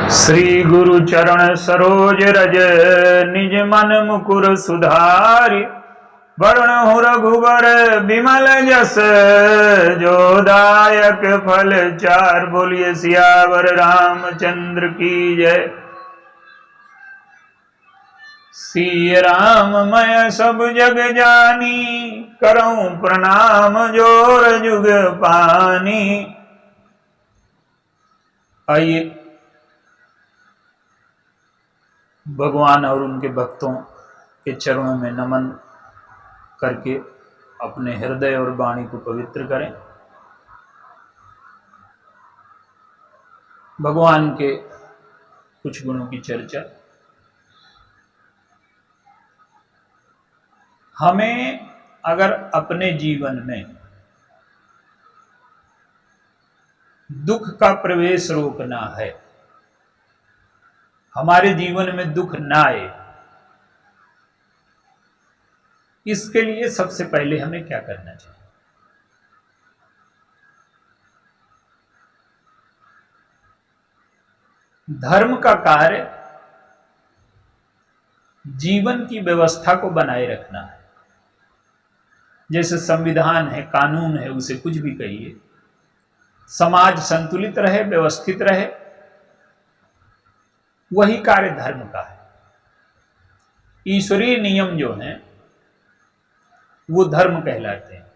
श्री गुरु चरण सरोज रज निज मन मुकुर सुधारि। वरणहु रघुबर बिमल जस जो दायक फल चार। बोलिए सियावर रामचंद्र की जय। सिय राम मैं सब जग जानी, करऊं प्रणाम जोर जुग पानी। आइए भगवान और उनके भक्तों के चरणों में नमन करके अपने हृदय और वाणी को पवित्र करें। भगवान के कुछ गुणों की चर्चा। हमें अगर अपने जीवन में दुख का प्रवेश रोकना है, हमारे जीवन में दुख ना आए, इसके लिए सबसे पहले हमें क्या करना चाहिए? धर्म का कार्य जीवन की व्यवस्था को बनाए रखना है। जैसे संविधान है, कानून है, उसे कुछ भी कहिए, समाज संतुलित रहे, व्यवस्थित रहे, वही कार्य धर्म का है। ईश्वरीय नियम जो हैं वो धर्म कहलाते हैं।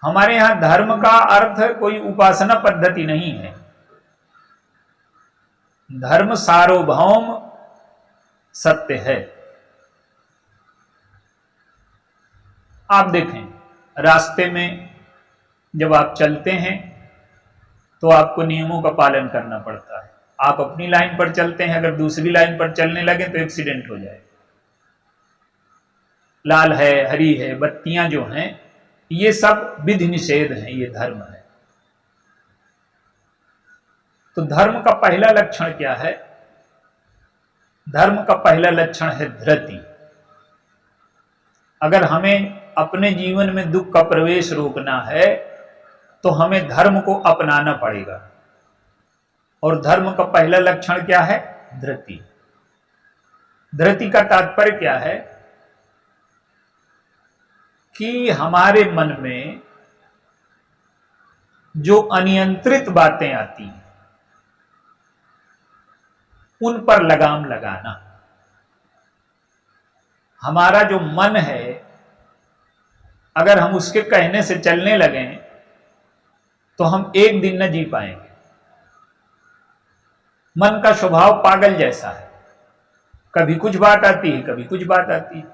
हमारे यहां धर्म का अर्थ कोई उपासना पद्धति नहीं है। धर्म सार्वभौम सत्य है। आप देखें, रास्ते में जब आप चलते हैं तो आपको नियमों का पालन करना पड़ता है। आप अपनी लाइन पर चलते हैं, अगर दूसरी लाइन पर चलने लगे तो एक्सीडेंट हो जाए। लाल है, हरी है, बत्तियां जो हैं, ये सब विधि निषेध हैं, ये धर्म है। तो धर्म का पहला लक्षण क्या है? धर्म का पहला लक्षण है धृति। अगर हमें अपने जीवन में दुख का प्रवेश रोकना है तो हमें धर्म को अपनाना पड़ेगा। और धर्म का पहला लक्षण क्या है? धृति। धृति का तात्पर्य क्या है? कि हमारे मन में जो अनियंत्रित बातें आती हैं उन पर लगाम लगाना। हमारा जो मन है, अगर हम उसके कहने से चलने लगें तो हम एक दिन न जी पाएंगे। मन का स्वभाव पागल जैसा है, कभी कुछ बात आती है, कभी कुछ बात आती है।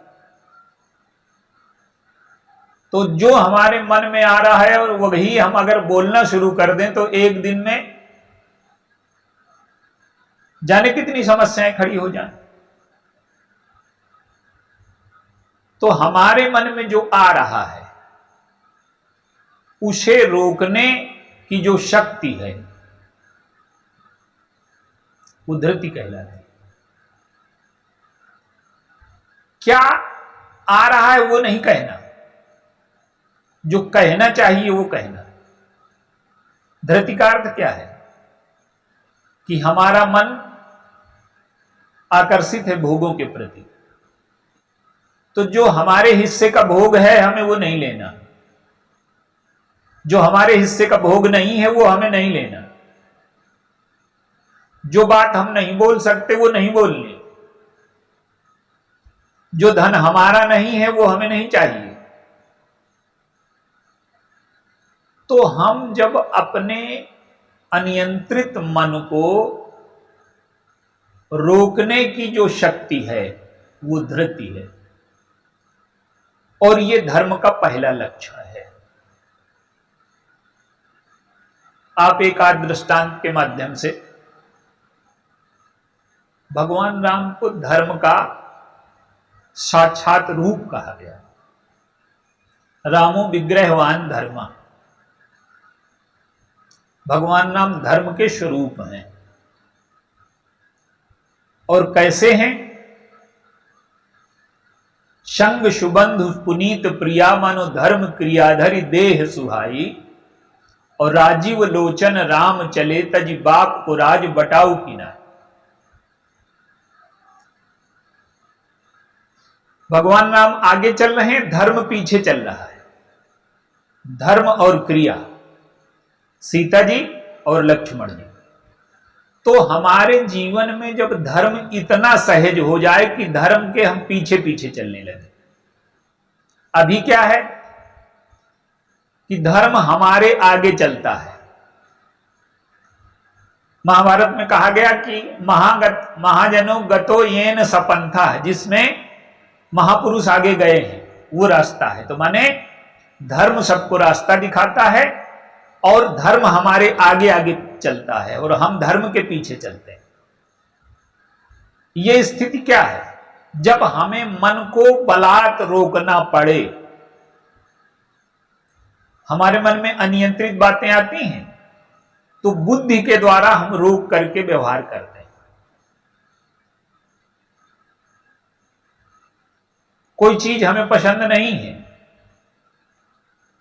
तो जो हमारे मन में आ रहा है और वही हम अगर बोलना शुरू कर दें तो एक दिन में जाने कितनी समस्याएं खड़ी हो जाएं। तो हमारे मन में जो आ रहा है उसे रोकने की जो शक्ति है वो धृति कहलाती है। क्या आ रहा है वो नहीं कहना, जो कहना चाहिए वो कहना। धृति का अर्थ क्या है? कि हमारा मन आकर्षित है भोगों के प्रति, तो जो हमारे हिस्से का भोग है हमें वो नहीं लेना, जो हमारे हिस्से का भोग नहीं है वो हमें नहीं लेना, जो बात हम नहीं बोल सकते वो नहीं बोलनी, जो धन हमारा नहीं है वो हमें नहीं चाहिए। तो हम जब अपने अनियंत्रित मन को रोकने की जो शक्ति है वो धृति है, और ये धर्म का पहला लक्षण है। आप एक आध दृष्टांत के माध्यम से, भगवान राम को धर्म का साक्षात रूप कहा गया। रामो विग्रहवान धर्मा। भगवान राम धर्म के स्वरूप हैं। और कैसे हैं? संग सुबंधु पुनीत प्रिया मानो धर्म क्रियाधरि देह सुहाई। और राजीव लोचन राम चले तज बाप को राज बटाऊ की ना। भगवान राम आगे चल रहे हैं, धर्म पीछे चल रहा है। धर्म और क्रिया, सीता जी और लक्ष्मण जी। तो हमारे जीवन में जब धर्म इतना सहज हो जाए कि धर्म के हम पीछे पीछे चलने लगे। अभी क्या है कि धर्म हमारे आगे चलता है। महाभारत में कहा गया कि महाजनों गतो येन सपंथा, जिसमें महापुरुष आगे गए हैं वो रास्ता है। तो माने धर्म सबको रास्ता दिखाता है और धर्म हमारे आगे आगे चलता है और हम धर्म के पीछे चलते हैं। यह स्थिति क्या है? जब हमें मन को बलात् रोकना पड़े, हमारे मन में अनियंत्रित बातें आती हैं तो बुद्धि के द्वारा हम रोक करके व्यवहार करते हैं। कोई चीज हमें पसंद नहीं है,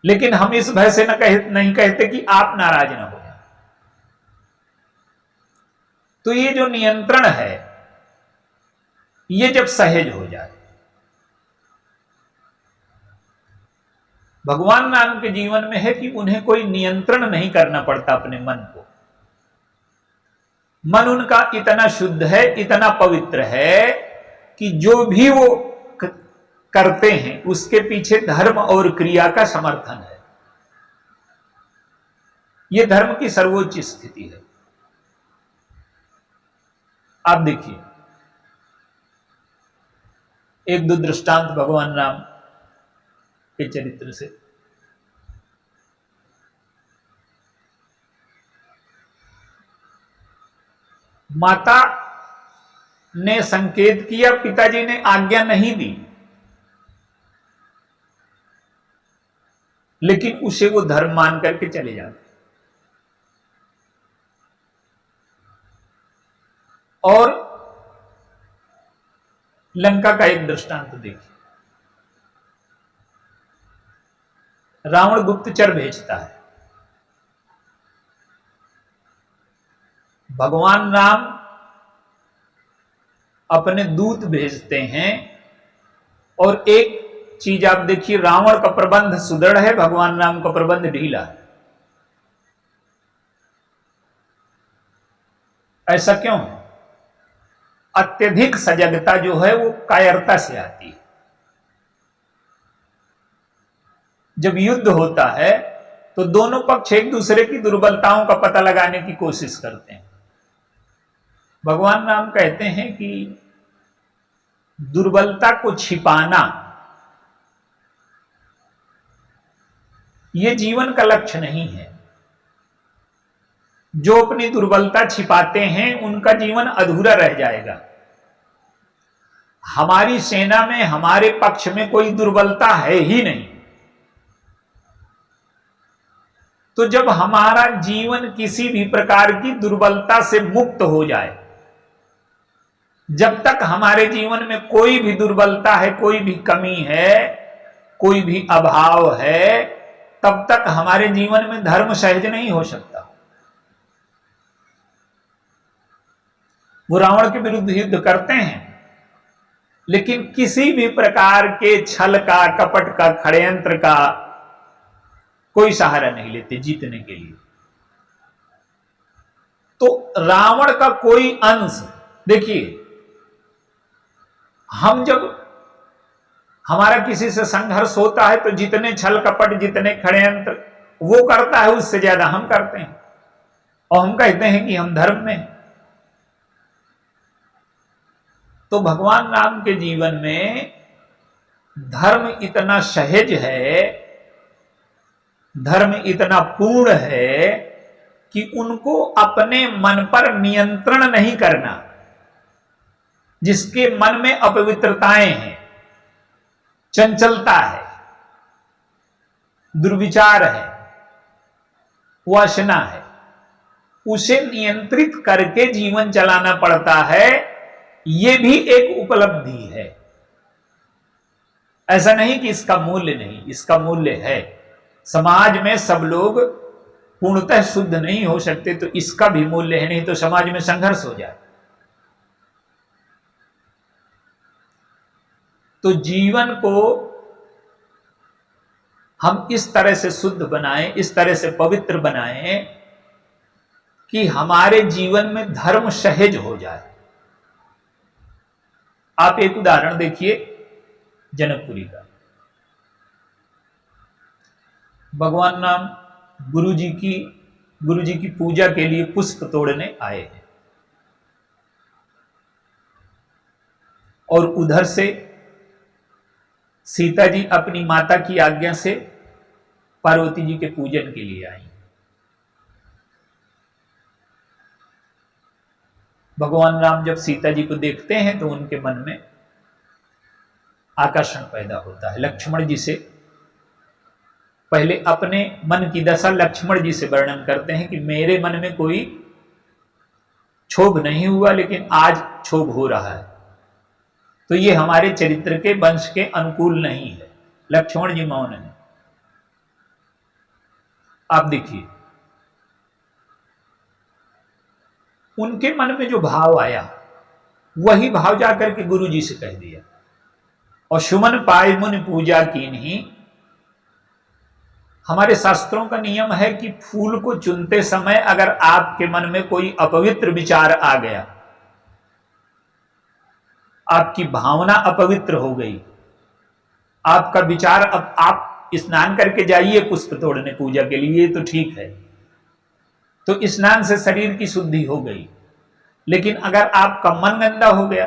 लेकिन हम इस भय से नहीं कहते कि आप नाराज ना हो जाए। तो ये जो नियंत्रण है, ये जब सहज हो जाए। भगवान राम के जीवन में है कि उन्हें कोई नियंत्रण नहीं करना पड़ता अपने मन को। मन उनका इतना शुद्ध है, इतना पवित्र है कि जो भी वो करते हैं उसके पीछे धर्म और क्रिया का समर्थन है। यह धर्म की सर्वोच्च स्थिति है। आप देखिए एक दो दृष्टांत भगवान राम के चरित्र से। माता ने संकेत किया, पिताजी ने आज्ञा नहीं दी, लेकिन उसे वो धर्म मान करके चले जाते। और लंका का एक दृष्टांत देखिए। रावण गुप्तचर भेजता है, भगवान राम अपने दूत भेजते हैं। और एक चीज आप देखिए, रावण का प्रबंध सुदृढ़ है, भगवान राम का प्रबंध ढीला है। ऐसा क्यों है? अत्यधिक सजगता जो है वो कायरता से आती है। जब युद्ध होता है तो दोनों पक्ष एक दूसरे की दुर्बलताओं का पता लगाने की कोशिश करते हैं। भगवान राम कहते हैं कि दुर्बलता को छिपाना यह जीवन का लक्ष्य नहीं है। जो अपनी दुर्बलता छिपाते हैं उनका जीवन अधूरा रह जाएगा। हमारी सेना में हमारे पक्ष में कोई दुर्बलता है ही नहीं। तो जब हमारा जीवन किसी भी प्रकार की दुर्बलता से मुक्त हो जाए, जब तक हमारे जीवन में कोई भी दुर्बलता है, कोई भी कमी है, कोई भी अभाव है, तब तक हमारे जीवन में धर्म सहज नहीं हो सकता। वो रावण के विरुद्ध युद्ध करते हैं, लेकिन किसी भी प्रकार के छल का, कपट का, षड्यंत्र का कोई सहारा नहीं लेते जीतने के लिए। तो रावण का कोई अंश देखिए, हम जब हमारा किसी से संघर्ष होता है तो जितने छल कपट, जितने षड्यंत्र वो करता है, उससे ज्यादा हम करते हैं और हम कहते हैं कि हम धर्म में। तो भगवान राम के जीवन में धर्म इतना सहज है, धर्म इतना पूर्ण है कि उनको अपने मन पर नियंत्रण नहीं करना। जिसके मन में अपवित्रताएं हैं, चंचलता है, दुर्विचार है, वासना है, उसे नियंत्रित करके जीवन चलाना पड़ता है। यह भी एक उपलब्धि है। ऐसा नहीं कि इसका मूल्य नहीं, इसका मूल्य है। समाज में सब लोग पूर्णतः शुद्ध नहीं हो सकते तो इसका भी मूल्य है, नहीं तो समाज में संघर्ष हो जाए। तो जीवन को हम इस तरह से शुद्ध बनाएं, इस तरह से पवित्र बनाएं कि हमारे जीवन में धर्म सहज हो जाए। आप एक उदाहरण देखिए जनकपुरी का। भगवान राम गुरु जी की पूजा के लिए पुष्प तोड़ने आए हैं और उधर से सीता जी अपनी माता की आज्ञा से पार्वती जी के पूजन के लिए आई। भगवान राम जब सीता जी को देखते हैं तो उनके मन में आकर्षण पैदा होता है। लक्ष्मण जी से पहले अपने मन की दशा लक्ष्मण जी से वर्णन करते हैं कि मेरे मन में कोई क्षोभ नहीं हुआ, लेकिन आज क्षोभ हो रहा है, तो ये हमारे चरित्र के वंश के अनुकूल नहीं है। लक्ष्मण जी मौन है। आप देखिए उनके मन में जो भाव आया वही भाव जाकर के गुरु जी से कह दिया। और सुमन पाय मुनि पूजा कीन्ही, हमारे शास्त्रों का नियम है कि फूल को चुनते समय अगर आपके मन में कोई अपवित्र विचार आ गया, आपकी भावना अपवित्र हो गई, आपका विचार, अब आप स्नान करके जाइए पुष्प तोड़ने पूजा के लिए तो ठीक है, तो स्नान से शरीर की शुद्धि हो गई। लेकिन अगर आपका मन गंदा हो गया,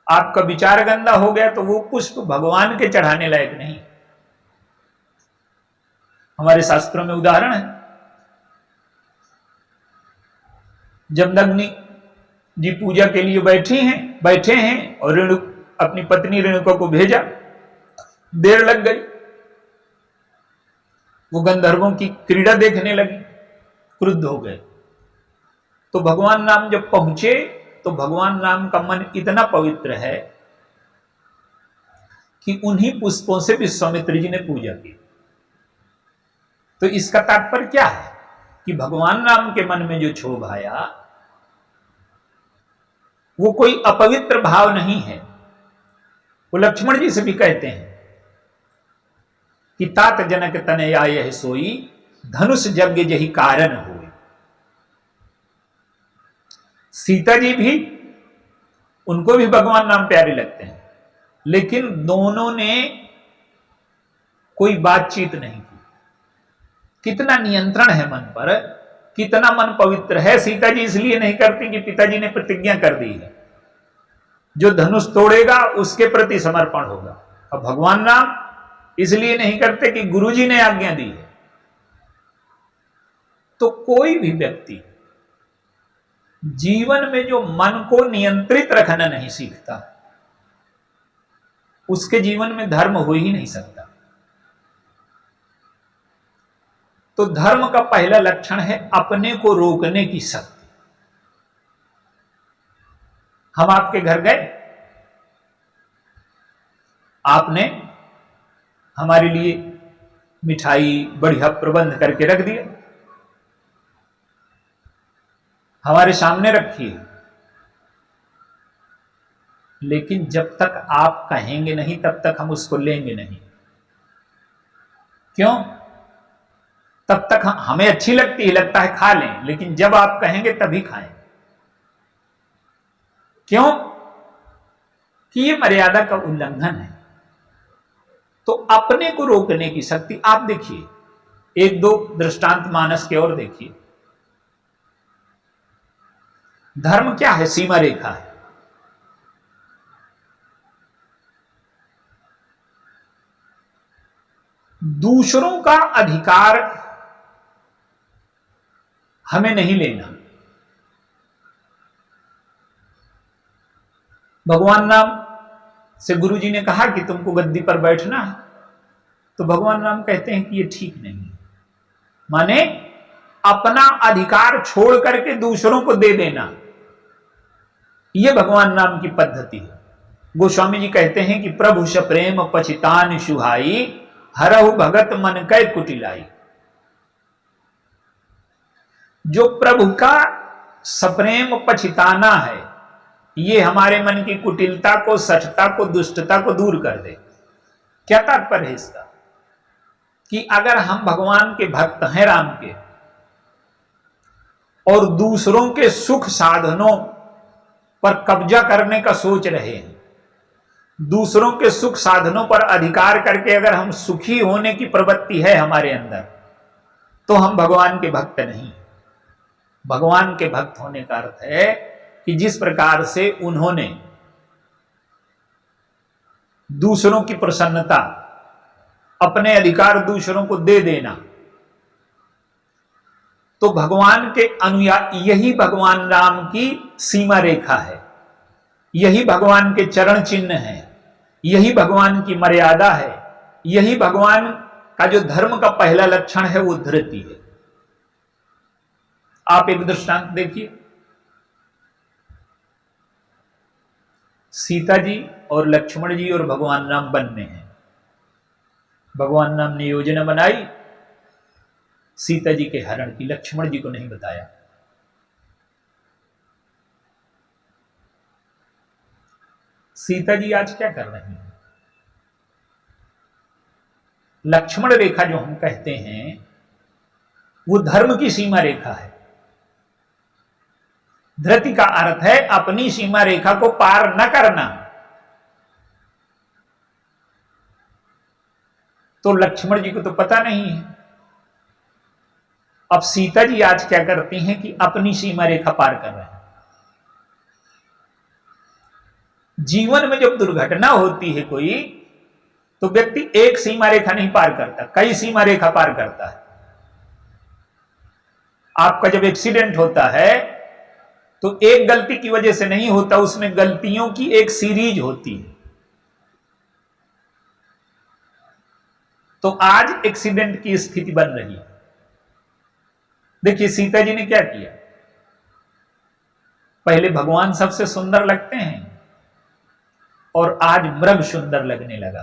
आपका विचार गंदा हो गया, तो वो पुष्प भगवान के चढ़ाने लायक नहीं। हमारे शास्त्रों में उदाहरण है, जमदग्नि जी पूजा के लिए बैठे हैं और अपनी पत्नी रेणुका को भेजा, देर लग गई, वो गंधर्वों की क्रीड़ा देखने लगी, क्रुद्ध हो गए। तो भगवान राम जब पहुंचे तो भगवान राम का मन इतना पवित्र है कि उन्हीं पुष्पों से विश्वामित्र जी ने पूजा की। तो इसका तात्पर्य क्या है कि भगवान राम के मन में जो क्षोभ आया वो कोई अपवित्र भाव नहीं है। वो लक्ष्मण जी से भी कहते हैं कि तात जनक तनया यह सोई, धनुष यज्ञ जही कारण हुए। सीता जी भी, उनको भी भगवान राम प्यारे लगते हैं, लेकिन दोनों ने कोई बातचीत नहीं की। कितना नियंत्रण है मन पर, कितना मन पवित्र है। सीता जी इसलिए नहीं करती कि पिताजी ने प्रतिज्ञा कर दी है, जो धनुष तोड़ेगा उसके प्रति समर्पण होगा। अब भगवान राम इसलिए नहीं करते कि गुरुजी ने आज्ञा दी है। तो कोई भी व्यक्ति जीवन में जो मन को नियंत्रित रखना नहीं सीखता, उसके जीवन में धर्म हो ही नहीं सकता। तो धर्म का पहला लक्षण है अपने को रोकने की शक्ति। हम आपके घर गए, आपने हमारे लिए मिठाई बढ़िया प्रबंध करके रख दिया, हमारे सामने रखी है, लेकिन जब तक आप कहेंगे नहीं तब तक हम उसको लेंगे नहीं। क्यों? तब तक हमें अच्छी लगती है, लगता है खा लें, लेकिन जब आप कहेंगे तभी खाएं। क्यों? कि ये मर्यादा का उल्लंघन है। तो अपने को रोकने की शक्ति। आप देखिए, एक दो दृष्टांत मानस के और देखिए। धर्म क्या है? सीमा रेखा है। दूसरों का अधिकार हमें नहीं लेना। भगवान राम से गुरु जी ने कहा कि तुमको गद्दी पर बैठना है, तो भगवान राम कहते हैं कि ये ठीक नहीं है। माने अपना अधिकार छोड़ करके दूसरों को दे देना, ये भगवान राम की पद्धति है। गोस्वामी जी कहते हैं कि प्रभु स प्रेम पचितान सुहाई, हरहु भगत मन कै कुटिलाई। जो प्रभु का सप्रेम पछिताना है, ये हमारे मन की कुटिलता को, सठता को, दुष्टता को दूर कर दे। क्या तात्पर्य है इसका? कि अगर हम भगवान के भक्त हैं, राम के, और दूसरों के सुख साधनों पर कब्जा करने का सोच रहे हैं, दूसरों के सुख साधनों पर अधिकार करके अगर हम सुखी होने की प्रवृत्ति है हमारे अंदर, तो हम भगवान के भक्त नहीं। भगवान के भक्त होने का अर्थ है कि जिस प्रकार से उन्होंने दूसरों की प्रसन्नता, अपने अधिकार दूसरों को दे देना, तो भगवान के अनुयायी, यही भगवान राम की सीमा रेखा है, यही भगवान के चरण चिन्ह है, यही भगवान की मर्यादा है, यही भगवान का जो धर्म का पहला लक्षण है वो धृति है। आप एक दृष्टांत देखिए, सीता जी और लक्ष्मण जी और भगवान राम वन में हैं। भगवान राम ने योजना बनाई सीता जी के हरण की, लक्ष्मण जी को नहीं बताया। सीता जी आज क्या कर रही हैं? लक्ष्मण रेखा जो हम कहते हैं वो धर्म की सीमा रेखा है। धृति का अर्थ है अपनी सीमा रेखा को पार न करना। तो लक्ष्मण जी को तो पता नहीं है। अब सीता जी आज क्या करती हैं कि अपनी सीमा रेखा पार कर रहे हैं। जीवन में जब दुर्घटना होती है कोई, तो व्यक्ति एक सीमा रेखा नहीं पार करता, कई सीमा रेखा पार करता है। आपका जब एक्सीडेंट होता है तो एक गलती की वजह से नहीं होता, उसमें गलतियों की एक सीरीज होती है। तो आज एक्सीडेंट की स्थिति बन रही है। देखिए सीता जी ने क्या किया, पहले भगवान सबसे सुंदर लगते हैं और आज मृग सुंदर लगने लगा।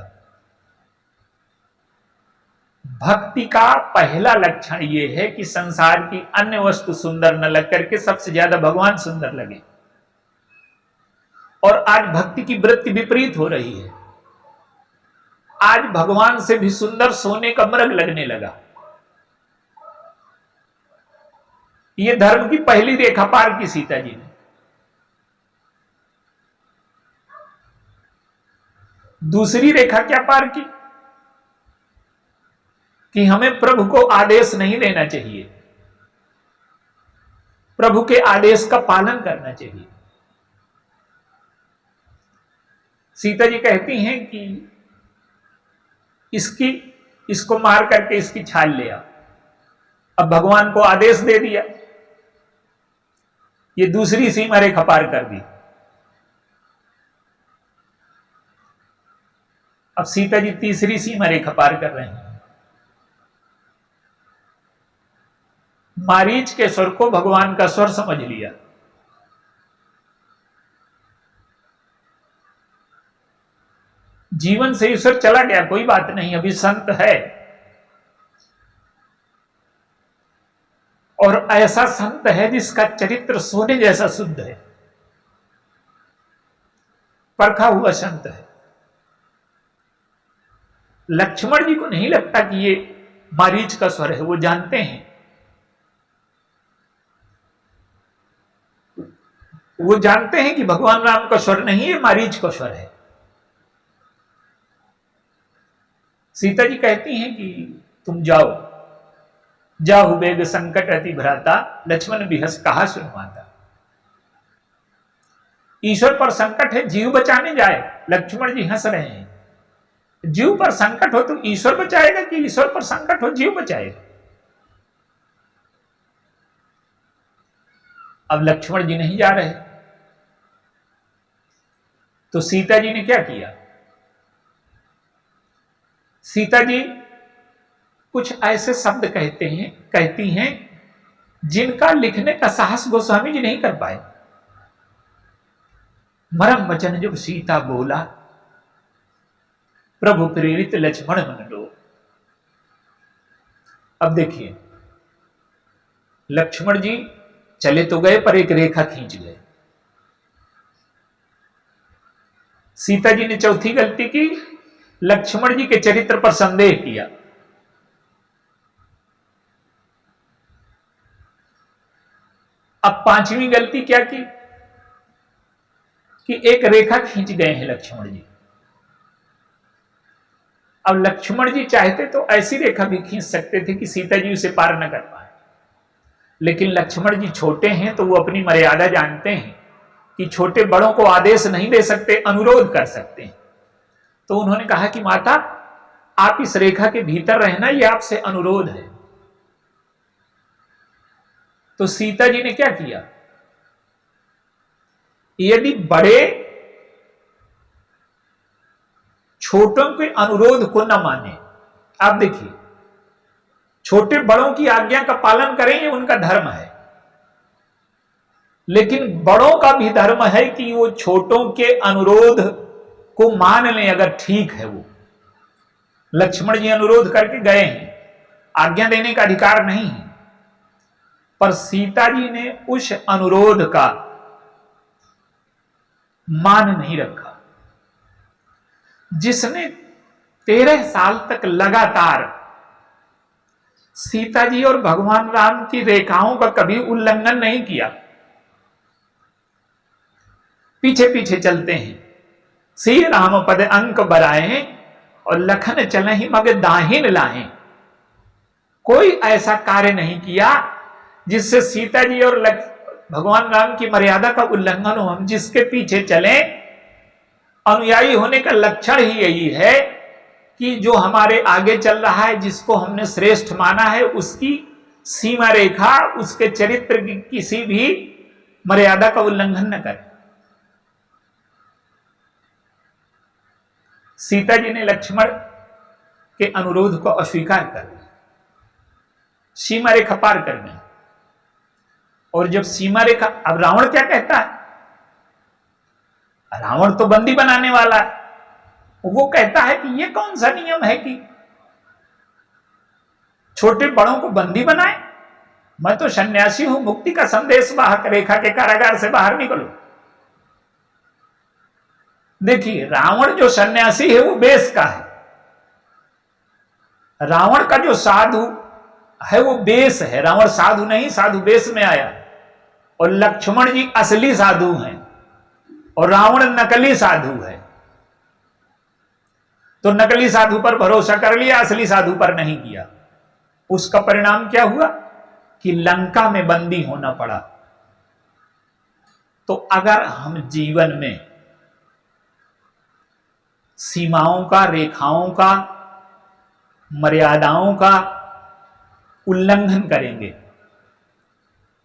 भक्ति का पहला लक्षण यह है कि संसार की अन्य वस्तु सुंदर न लग करके सबसे ज्यादा भगवान सुंदर लगे। और आज भक्ति की वृत्ति विपरीत हो रही है। आज भगवान से भी सुंदर सोने का मृग लगने लगा। यह धर्म की पहली रेखा पार की सीता जी ने। दूसरी रेखा क्या पार की कि हमें प्रभु को आदेश नहीं देना चाहिए, प्रभु के आदेश का पालन करना चाहिए। सीता जी कहती हैं कि इसको मार करके इसकी छाल ले आओ। अब भगवान को आदेश दे दिया, ये दूसरी सीमा रेखा पार कर दी। अब सीता जी तीसरी सीमा रेखा पार कर रहे हैं। मारीच के स्वर को भगवान का स्वर समझ लिया। जीवन से ईश्वर चला गया, कोई बात नहीं, अभी संत है। और ऐसा संत है जिसका चरित्र सोने जैसा शुद्ध है, परखा हुआ संत है। लक्ष्मण जी को नहीं लगता कि ये मारीच का स्वर है, वो जानते हैं, वो जानते हैं कि भगवान राम का स्वर नहीं है, मारीच का स्वर है। सीता जी कहती हैं कि तुम जाओ, जाहु बेग संकट अति भ्राता, लक्ष्मण बिहस कहा सुनवाता। ईश्वर पर संकट है, जीव बचाने जाए, लक्ष्मण जी हंस रहे हैं। जीव पर संकट हो तो ईश्वर बचाएगा कि ईश्वर पर संकट हो जीव बचाएगा? अब लक्ष्मण जी नहीं जा रहे, तो सीता जी ने क्या किया? सीता जी कुछ ऐसे शब्द कहती हैं जिनका लिखने का साहस गोस्वामी जी नहीं कर पाए। मरम वचन जब सीता बोला, प्रभु प्रेरित लक्ष्मण मन लो। अब देखिए, लक्ष्मण जी चले तो गए पर एक रेखा खींच गए। सीता जी ने चौथी गलती की, लक्ष्मण जी के चरित्र पर संदेह किया। अब पांचवी गलती क्या की कि एक रेखा खींच गए हैं लक्ष्मण जी। अब लक्ष्मण जी चाहते तो ऐसी रेखा भी खींच सकते थे कि सीता जी उसे पार न कर पाए, लेकिन लक्ष्मण जी छोटे हैं तो वो अपनी मर्यादा जानते हैं कि छोटे बड़ों को आदेश नहीं दे सकते, अनुरोध कर सकते हैं। तो उन्होंने कहा कि माता आप इस रेखा के भीतर रहना, यह आपसे अनुरोध है। तो सीता जी ने क्या किया, यदि बड़े छोटों के अनुरोध को न माने, आप देखिए छोटे बड़ों की आज्ञा का पालन करें, ये उनका धर्म है, लेकिन बड़ों का भी धर्म है कि वो छोटों के अनुरोध को मान लें अगर ठीक है। वो लक्ष्मण जी अनुरोध करके गए हैं, आज्ञा देने का अधिकार नहीं है, पर सीता जी ने उस अनुरोध का मान नहीं रखा। जिसने 13 साल तक लगातार सीता जी और भगवान राम की रेखाओं का कभी उल्लंघन नहीं किया, पीछे पीछे चलते हैं, श्री राम पद अंक बराए और लखन चलहि मग दाहिन लाए, कोई ऐसा कार्य नहीं किया जिससे सीता जी और भगवान राम की मर्यादा का उल्लंघन हो। हम जिसके पीछे चलें, अनुयायी होने का लक्षण ही यही है कि जो हमारे आगे चल रहा है, जिसको हमने श्रेष्ठ माना है, उसकी सीमा रेखा, उसके चरित्र की किसी भी मर्यादा का उल्लंघन न करें। सीता जी ने लक्ष्मण के अनुरोध को अस्वीकार कर दिया, सीमा रेखा पार कर गए। और जब सीमा रेखा, अब रावण क्या कहता है, रावण तो बंदी बनाने वाला है, वो कहता है कि ये कौन सा नियम है कि छोटे बड़ों को बंदी बनाए, मैं तो सन्यासी हूं, मुक्ति का संदेश वाहक, रेखा के कारागार से बाहर निकलो। देखिए रावण जो सन्यासी है वो बेश का है, रावण का जो साधु है वो बेश है, रावण साधु नहीं, साधु बेश में आया। और लक्ष्मण जी असली साधु हैं और रावण नकली साधु है। तो नकली साधु पर भरोसा कर लिया, असली साधु पर नहीं किया। उसका परिणाम क्या हुआ कि लंका में बंदी होना पड़ा। तो अगर हम जीवन में सीमाओं का, रेखाओं का, मर्यादाओं का उल्लंघन करेंगे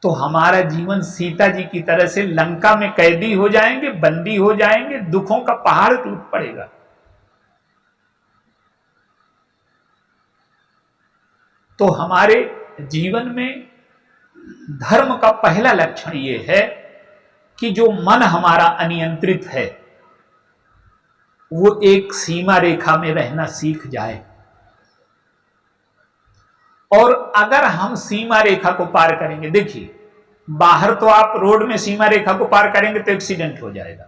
तो हमारा जीवन सीता जी की तरह से लंका में कैदी हो जाएंगे, बंदी हो जाएंगे, दुखों का पहाड़ टूट पड़ेगा। तो हमारे जीवन में धर्म का पहला लक्षण यह है कि जो मन हमारा अनियंत्रित है वो एक सीमा रेखा में रहना सीख जाए। और अगर हम सीमा रेखा को पार करेंगे, देखिए बाहर तो आप रोड में सीमा रेखा को पार करेंगे तो एक्सीडेंट हो जाएगा,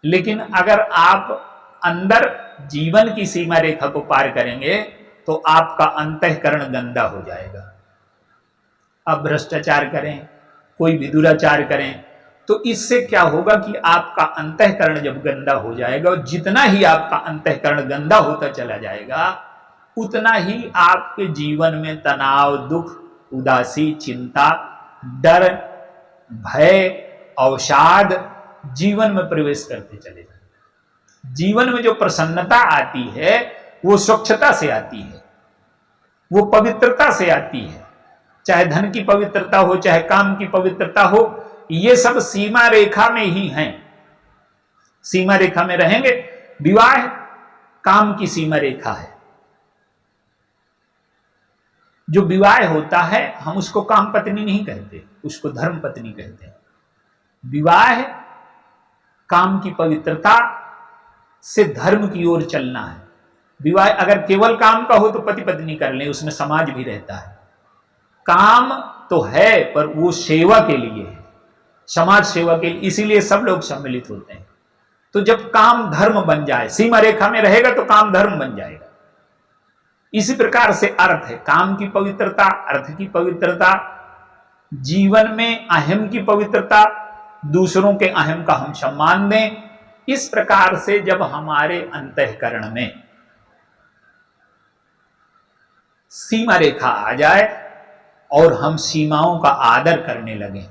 लेकिन अगर आप अंदर जीवन की सीमा रेखा को पार करेंगे तो आपका अंतःकरण गंदा हो जाएगा। आप भ्रष्टाचार करें, कोई भी दुराचार करें, तो इससे क्या होगा कि आपका अंतःकरण जब गंदा हो जाएगा, और जितना ही आपका अंतःकरण गंदा होता चला जाएगा उतना ही आपके जीवन में तनाव, दुख, उदासी, चिंता, डर, भय, अवसाद जीवन में प्रवेश करते चले जाएंगे। जीवन में जो प्रसन्नता आती है वो स्वच्छता से आती है, वो पवित्रता से आती है, चाहे धन की पवित्रता हो, चाहे काम की पवित्रता हो, ये सब सीमा रेखा में ही हैं। सीमा रेखा में रहेंगे। विवाह काम की सीमा रेखा है। जो विवाह होता है हम उसको काम पत्नी नहीं कहते, उसको धर्म पत्नी कहते हैं। विवाह काम की पवित्रता से धर्म की ओर चलना है। विवाह अगर केवल काम का हो तो पति पत्नी कर लें, उसमें समाज भी रहता है। काम तो है पर वो सेवा के लिए है, समाज सेवा के लिए, इसीलिए सब लोग सम्मिलित होते हैं। तो जब काम धर्म बन जाए, सीमा रेखा में रहेगा तो काम धर्म बन जाएगा। इसी प्रकार से अर्थ है, काम की पवित्रता, अर्थ की पवित्रता, जीवन में अहम की पवित्रता, दूसरों के अहम का हम सम्मान दें। इस प्रकार से जब हमारे अंतःकरण में सीमा रेखा आ जाए और हम सीमाओं का आदर करने लगे,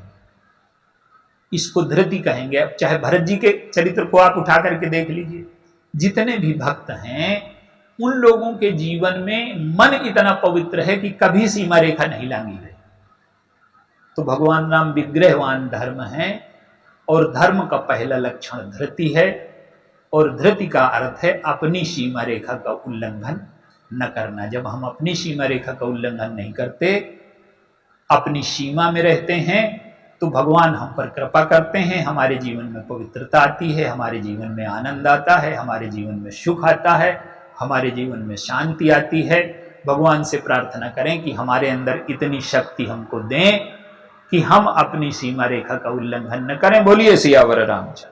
इसको धृति कहेंगे। अब चाहे भरत जी के चरित्र को आप उठा करके देख लीजिए, जितने भी भक्त हैं उन लोगों के जीवन में मन इतना पवित्र है कि कभी सीमा रेखा नहीं लांगी है। तो भगवान राम विग्रहवान धर्म है और धर्म का पहला लक्षण धृति है, और धृति का अर्थ है अपनी सीमा रेखा का उल्लंघन न करना। जब हम अपनी सीमा रेखा का उल्लंघन नहीं करते, अपनी सीमा में रहते हैं, तो भगवान हम पर कृपा करते हैं, हमारे जीवन में पवित्रता आती है, हमारे जीवन में आनंद आता है, हमारे जीवन में सुख आता है, हमारे जीवन में शांति आती है। भगवान से प्रार्थना करें कि हमारे अंदर इतनी शक्ति हमको दें कि हम अपनी सीमा रेखा का उल्लंघन न करें। बोलिए सियावर रामचंद्र।